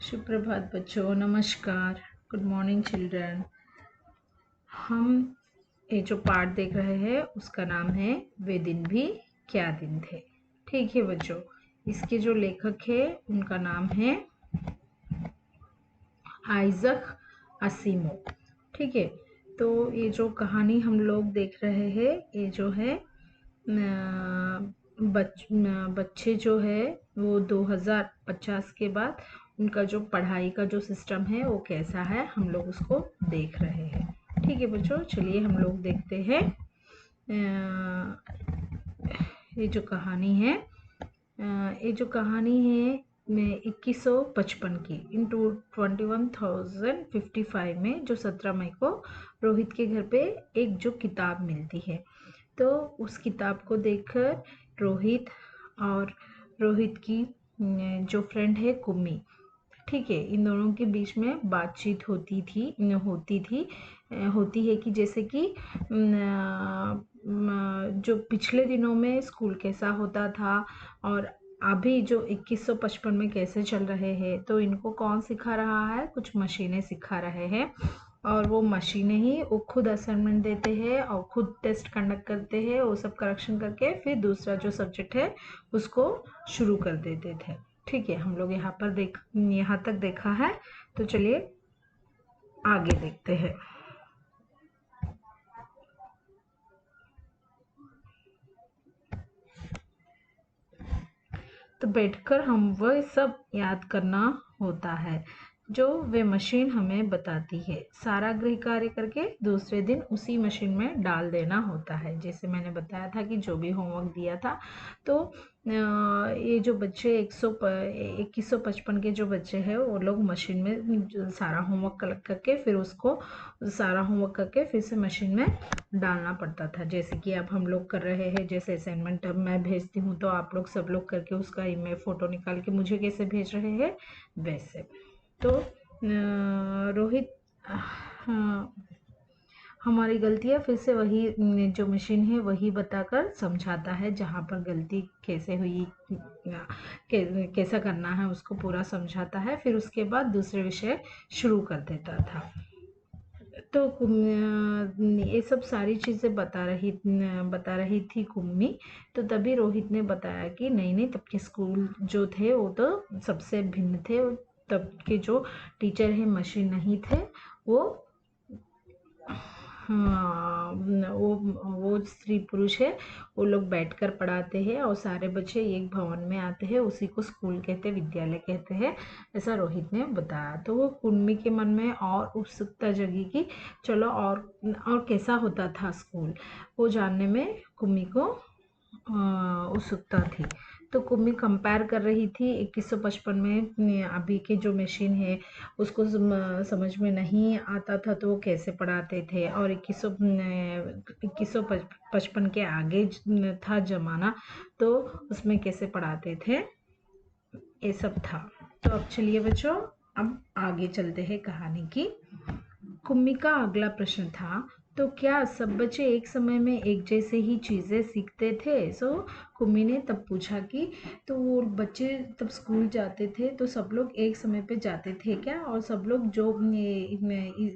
सुप्रभात बच्चों, नमस्कार। Good morning children. हम ये जो पाठ देख रहे हैं उसका नाम है वे दिन भी क्या दिन थे। ठीक है बच्चों, इसके जो लेखक है उनका नाम है आइजक असीमोव। ठीक है, तो ये जो कहानी हम लोग देख रहे हैं ये जो है बच्चे जो है वो 2050 के बाद उनका जो पढ़ाई का जो सिस्टम है वो कैसा है हम लोग उसको देख रहे हैं। ठीक है बच्चों, चलिए हम लोग देखते हैं ये जो कहानी है। ये जो कहानी है 2155 की इन 21,055 में जो 17 मई को रोहित के घर पे एक जो किताब मिलती है, तो उस किताब को देखकर रोहित और रोहित की जो फ्रेंड है कुम्मी, ठीक है, इन दोनों के बीच में बातचीत होती है कि जैसे कि जो पिछले दिनों में स्कूल कैसा होता था और अभी जो 2155 में कैसे चल रहे हैं। तो इनको कौन सिखा रहा है? कुछ मशीनें सिखा रहे हैं और वो मशीनें ही वो खुद असाइनमेंट देते हैं और खुद टेस्ट कंडक्ट करते हैं, वो सब करेक्शन करके फिर दूसरा जो सब्जेक्ट है उसको शुरू कर देते थे। ठीक है, हम लोग यहाँ तक देखा है, तो चलिए आगे देखते हैं। तो बैठकर हम वह सब याद करना होता है जो वे मशीन हमें बताती है। सारा गृह कार्य करके दूसरे दिन उसी मशीन में डाल देना होता है। जैसे मैंने बताया था कि जो भी होमवर्क दिया था, तो ये जो बच्चे 2155 के जो बच्चे हैं वो लोग मशीन में सारा होमवर्क कलेक्ट करके फिर उसको सारा होमवर्क करके फिर से मशीन में डालना पड़ता था। जैसे कि अब हम लोग कर रहे हैं, जैसे असाइनमेंट अब मैं भेजती हूँ तो आप लोग सब लोग करके उसका ईमेल फोटो निकाल के मुझे कैसे भेज रहे हैं वैसे। तो रोहित हमारी गलतियाँ फिर से वही जो मशीन है वही बताकर समझाता है, जहाँ पर गलती कैसे हुई कैसा करना है उसको पूरा समझाता है, फिर उसके बाद दूसरे विषय शुरू कर देता था। तो ये सब सारी चीज़ें बता रही थी कुम्मी। तो तभी रोहित ने बताया कि नहीं तब के स्कूल जो थे वो तो सबसे भिन्न थे। तब के जो टीचर है मशीन नहीं थे, वो हाँ, वो स्त्री पुरुष है, वो लोग बैठकर पढ़ाते हैं और सारे बच्चे एक भवन में आते हैं, उसी को स्कूल कहते हैं, विद्यालय कहते हैं, ऐसा रोहित ने बताया। तो वो कुन्मी के मन में और उत्सुकता जगी कि चलो और कैसा होता था स्कूल, वो जानने में कुम्मी को उत्सुकता थी। तो कुम्मी कंपेयर कर रही थी 2155 में अभी के जो मशीन है उसको समझ में नहीं आता था तो वो कैसे पढ़ाते थे, और 2155 के आगे था जमाना तो उसमें कैसे पढ़ाते थे, ये सब था। तो अब चलिए बच्चों, अब आगे चलते हैं कहानी की। कुम्मी का अगला प्रश्न था, तो क्या सब बच्चे एक समय में एक जैसे ही चीज़ें सीखते थे? कुम्मी ने तब पूछा कि तो वो बच्चे तब स्कूल जाते थे तो सब लोग एक समय पे जाते थे क्या? और सब लोग जो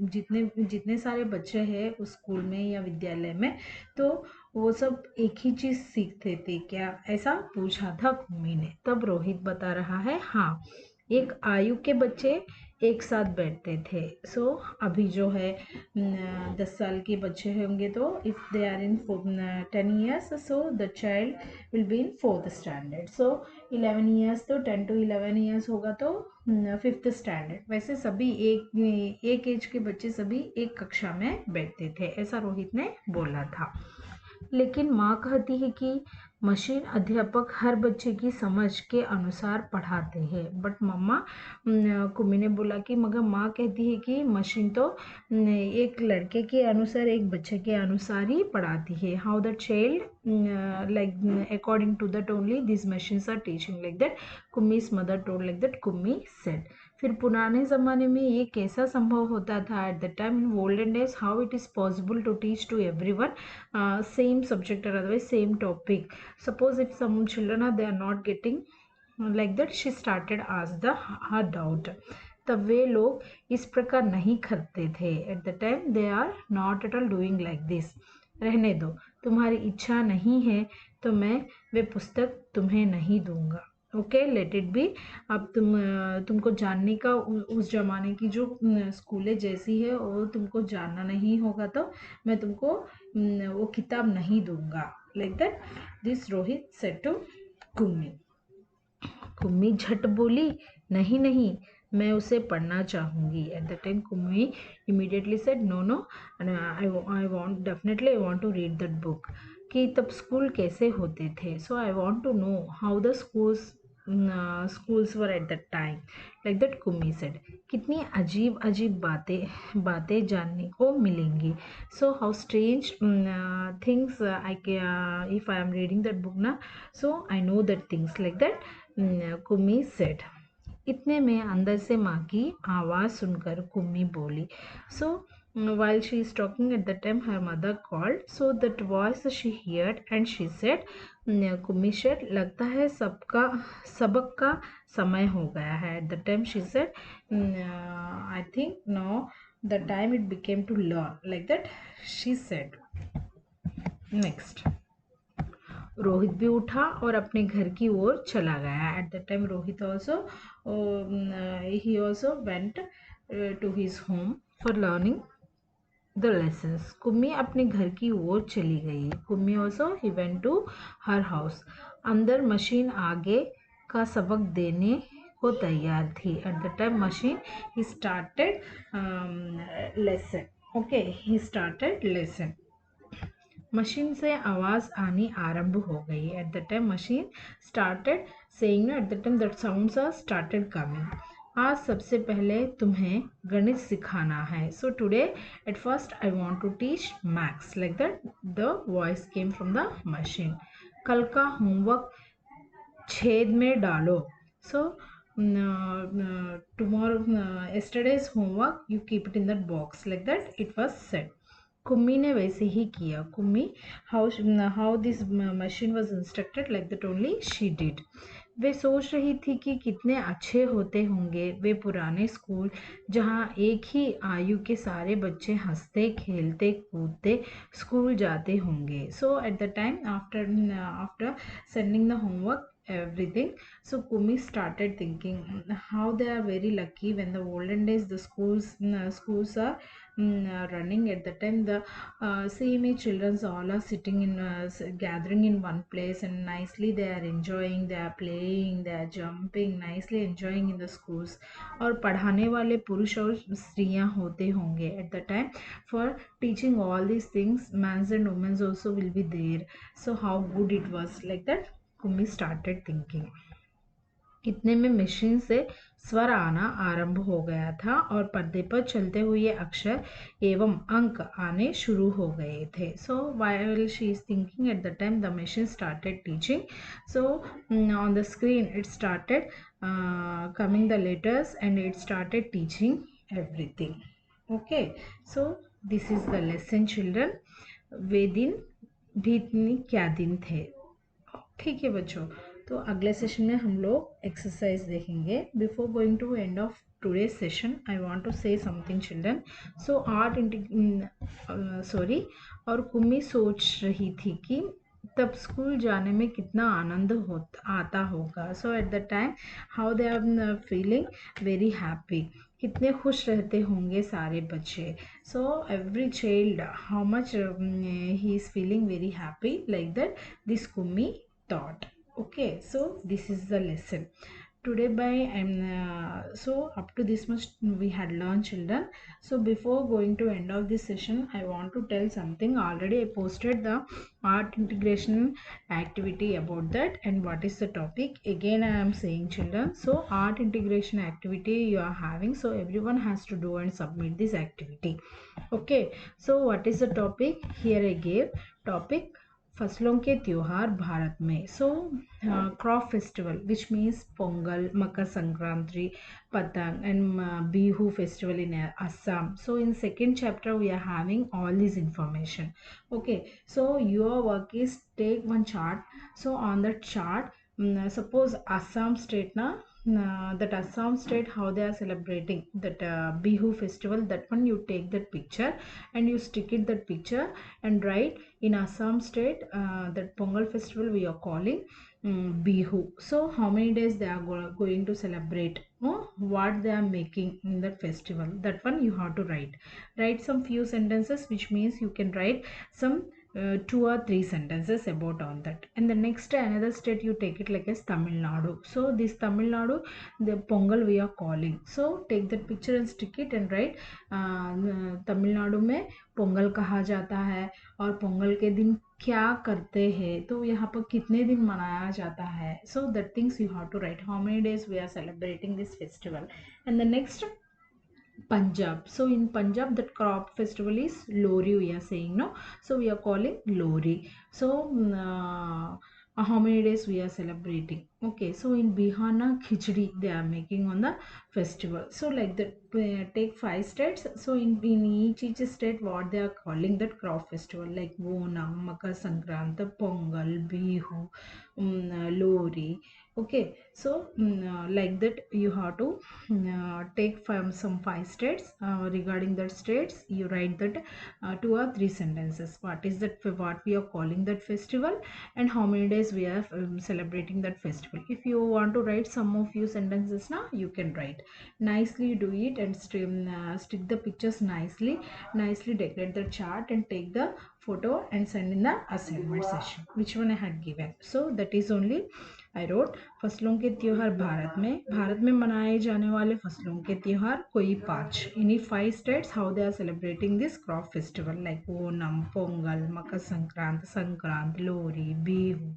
जितने जितने सारे बच्चे हैं उस स्कूल में या विद्यालय में, तो वो सब एक ही चीज़ सीखते थे क्या? ऐसा पूछा था कुम्मी ने। तब रोहित बता रहा है, हाँ, एक आयु के बच्चे एक साथ बैठते थे। अभी जो है 10 साल के बच्चे होंगे तो if they are in 10 years, so the child will be in 4th standard. 11 years तो 10 to 11 ईयर्स होगा तो 5th स्टैंडर्ड। वैसे सभी एक एज के बच्चे सभी एक कक्षा में बैठते थे, ऐसा रोहित ने बोला था। लेकिन माँ कहती है कि मशीन अध्यापक हर बच्चे की समझ के अनुसार पढ़ाते हैं। बट मम्मा, कुम्मी ने बोला कि मगर माँ कहती है कि मशीन तो एक लड़के के अनुसार एक बच्चे के अनुसार ही पढ़ाती है। How the child like according to that only this machines are teaching like that, Kumi's mother told like that, Kumi said। फिर पुराने ज़माने में ये कैसा संभव होता था? At the time in olden days how it is possible to teach to everyone same subject or otherwise same topic? Suppose if some children are they are not getting like that she started ask the her doubt. तब वे लोग इस प्रकार नहीं करते थे. At the time they are not at all doing like this. रहने दो, तुम्हारी इच्छा नहीं है तो मैं वे पुस्तक तुम्हें नहीं दूंगा. Okay, let it be. अब तुमको जानने का उस जमाने की जो स्कूलें जैसी है वो तुमको जानना नहीं होगा तो मैं तुमको वो किताब नहीं दूंगा. Like that this Rohit said to Kumi. Kumi झट बोली, नहीं नहीं, मैं उसे पढ़ना चाहूंगी. At the time Kumi immediately said no no, I want definitely I want to read that book. कि तब स्कूल कैसे होते थे. So I want to know how the schools were at that time. Like that Kumi said. कितनी अजीब अजीब बातें जानने को मिलेंगी. So how strange things if I am reading that book ना, so I know that things. Like that Kumi said. इतने में अंदर से माँ की आवाज़ सुनकर कुम्मी बोली. So while she is talking at the time her mother called. So that voice she heard and she said, Kummi said, लगता है सबक का समय हो गया है. At the time she said, I think now the time it became to learn. Like that she said. Next. Rohit भी उठा और अपने घर की ओर चला गया. At the time Rohit also he also went to his home for learning the lessons. Kummi अपने घर की ओर चली गई. Kummi also he went to her house. अंदर मशीन आगे का सबक देने को तैयार थी. At the time machine he started lesson. Okay, he started lesson. Machine से आवाज आनी आरंभ हो गई. At the time machine started saying, at the time that sounds are started coming. आज सबसे पहले तुम्हें गणित सिखाना है. So today at first I want to teach maths. Like that the voice came from the machine. कल का homework छेद में डालो. सो tomorrow yesterday's homework you keep it in that box. Like that it was said. Kummi ने वैसे ही किया. Kumi how this machine was instructed like that only she did. वे सोच रही थी कि कितने अच्छे होते होंगे वे पुराने स्कूल जहाँ एक ही आयु के सारे बच्चे हंसते खेलते कूदते स्कूल जाते होंगे. So at the time after sending the homework everything, so Kumi started thinking how they are very lucky when the olden days the schools are running. At the time the same age children all are sitting in gathering in one place and nicely they are enjoying, they are playing, they are jumping, nicely enjoying in the schools. और पढ़ाने वाले पुरुष और स्त्रियां होते होंगे. At the time for teaching all these things men's and women's also will be there. So how good it was. Like that Kummi started thinking. इतने में मशीन से स्वर आना आरंभ हो गया था और पर्दे पर चलते हुए अक्षर एवं अंक आने शुरू हो गए थे. So while she is thinking at the time the machine started teaching. So on the screen it started coming the letters and it started teaching everything. Okay, so this is the lesson children. वे दिन भी क्या दिन थे. ठीक है बच्चों, तो अगले सेशन में हम लोग एक्सरसाइज देखेंगे. Before going to end of today session I want to say something children. So और कुम्मी सोच रही थी कि तब स्कूल जाने में कितना आनंद आता होगा. So at the time how they are feeling very happy. कितने खुश रहते होंगे सारे बच्चे. So every child how much he is feeling very happy. Like that this Kumi thought. Okay, so this is the lesson today by so up to this much we had learned children. So before going to end of this session I want to tell something. Already I posted the art integration activity about that and what is the topic. Again I am saying children, so art integration activity you are having, so everyone has to do and submit this activity. Okay, so what is the topic? Here I gave topic फसलों के त्योहार भारत में. So crop festival which means Pongal, Makar Sankranti, पतंग and Bihu festival in Assam. So in second chapter we are having all this information. Okay, so your work is take one chart. So on that chart suppose Assam state na, that Assam state how they are celebrating that Bihu festival, that one you take that picture and you stick it that picture and write in Assam state that Pongal festival we are calling Bihu. So how many days they are going to celebrate, what they are making in that festival, that one you have to write some few sentences, which means you can write some 2 or 3 sentences about on that. And the next another state you take it like as Tamil Nadu. So this Tamil Nadu, the Pongal we are calling. So take that picture and stick it and write Tamil Nadu में पोंगल कहा जाता है और पोंगल के दिन क्या करते हैं, तो यहाँ पर कितने दिन मनाया जाता है. So that things you have to write how many days we are celebrating this festival. And the next Punjab. So in Punjab, that crop festival is Lori. We are saying no. So we are calling Lori. So how many days we are celebrating? Okay. So in Bihar, na khichdi they are making on the festival. So like that, take 5 states. So in each state, what they are calling that crop festival, like Onam, Makar Sankrant, Pongal, Bihu, Lori. Okay, so like that you have to take some 5 states. Regarding that states, you write that 2 or 3 sentences. What is that? What we are calling that festival, and how many days we are celebrating that festival. If you want to write some of few sentences now, you can write nicely. Do it and stick the pictures nicely. Nicely decorate the chart and take the photo and send in the assignment session, which one I had given. So that is only I wrote. फसलों के त्योहार भारत में मनाए जाने वाले फसलों के त्योहार कोई 5 इन 5 states how they are celebrating this crop festival, like Onam, Pongal, Makar Sankrant, Lori, Bihu.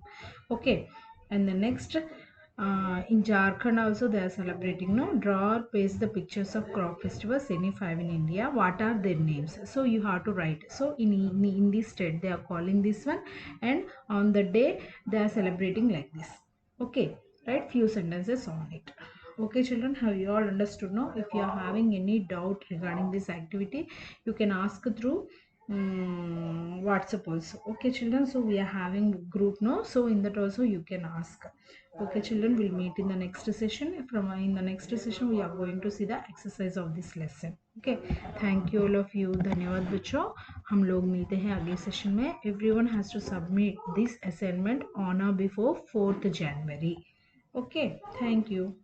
Okay, and the next in Jharkhand also they are celebrating. No, draw or paste the pictures of crop festivals, any 5 in India. What are their names? So you have to write. So in this state they are calling this one, and on the day they are celebrating like this. Okay, write few sentences on it. Okay children, have you all understood now? If you are having any doubt regarding this activity, you can ask through WhatsApp also. Okay children, so we are having group now, so in that also you can ask. Okay children, we'll meet in the next session. In the next session we are going to see the exercise of this lesson. Okay, thank you all of you. धन्यवाद बच्चों, हम लोग मिलते हैं अगले session में. Everyone has to submit this assignment on or before 4th January. Okay, thank you.